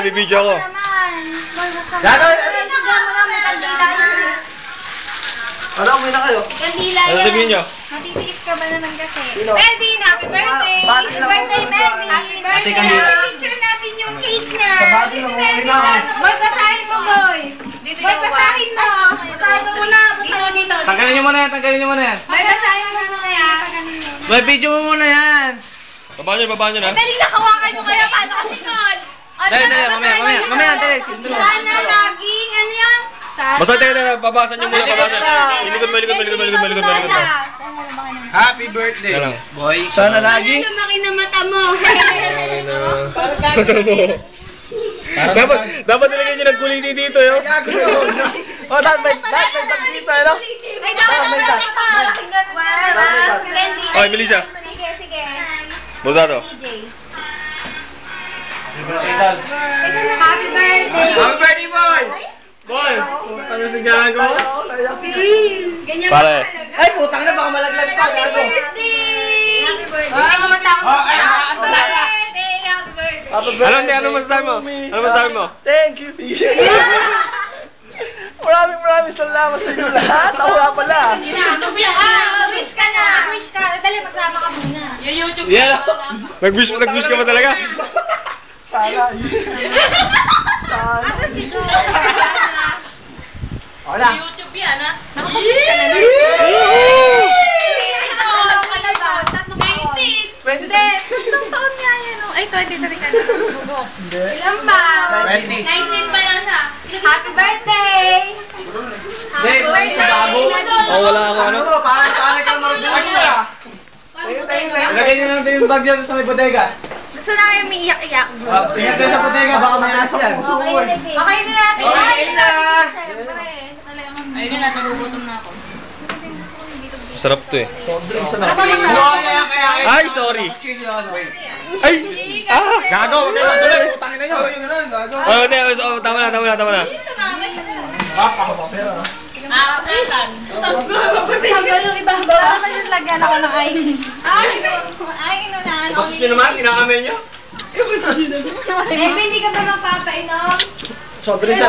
bibidyo ako. Ano, uwi na kayo? Kandila Ano sabihin nyo? Matitiis ka ba naman kasi? Sino? Melvin, happy birthday! Happy birthday, Melvin! Happy birthday! Picture natin yung cake niya! Sabado na, uwi na ako. Boy, basahin mo, boy! Boy, basahin mo! Basahin mo muna! Dito. Tanggalin nyo muna yan, tanggalin nyo muna yan. Boy, basahin mo muna kaya. May video mo muna yan. Baba nyo na. Dali na, hawakan nyo kaya paano kasi nun? Dali, mamaya, dali. Sana laging, ano yan? Basta tayo, babasa nyo muna, babasa. Malikot. Happy birthday, Yan lang. boy. Sana lagi. Ano lumaki na mata mo? Dapat nilagay nyo ng kuliti dito, yo. Oh, dapat may dito, ano? Ay, dapat ito. Oy, Melissa. Sige. Basta to. Happy birthday! Happy birthday, boy! Boy! Ano si Gago? Ganyan Pare. Ay, putang na, baka malaglag pa, Gago. birthday! Happy birthday! Happy birthday. Ano masasabi mo? Ano masasabi mo? Thank you, Maraming salamat sa inyo lahat. Ako nga pala. Wish ka na! Wish ka! Dali, magsama ka muna. YouTube Yeah. Nag-wish ka ba talaga? Sana. Asan si Jo? Wala. YouTube yan, ha? Nakapag-wish ka na lang. Tatlong taon. 20. Tatlong taon nga yan, oh. Ay, 20 ka na. Hindi. Ilan ba? 20. 19 pa lang siya. Happy birthday! Happy birthday! Oh, wala ako ano. Parang ka marunong ka. Ilagay nyo lang yung bag dyan sa may bodega. Gusto na kayo may iyak-iyak. Ingat kayo sa bodega, baka may nasa yan. Okay na natin. Okay na. Ayun na, nagugutom na ako. Sarap to eh. Ay, Ay, sorry. Ay! Gago! Wag kayo tuloy! Putangin na yun. Oh, hindi. Oh, tama na. Hanggang yung iba, baka lagyan ako ng ice. Ay, no na. Basta siya naman, kinakamin nyo. Hindi ka ba magpapainom? Sobre siya,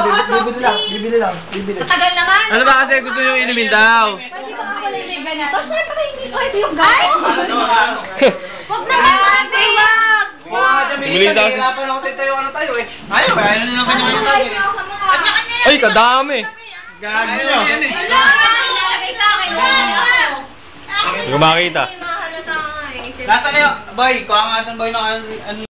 bibili lang. Matagal naman. Ano ba kasi gusto nyo inumin daw? Pwede ba pala yung ganito? Siyempre, hindi pwede yung ganito. Huwag naman, ate, wag! Bumili daw. Hirapan ako sa tayo, ano tayo eh. Ayaw na kanya-kanya tayo eh. Ay, kadami! Gagawin nyo. Wala! Ilalagay sa akin. Hindi ko makita. Nasa na yun, boy, kuha nga boy ng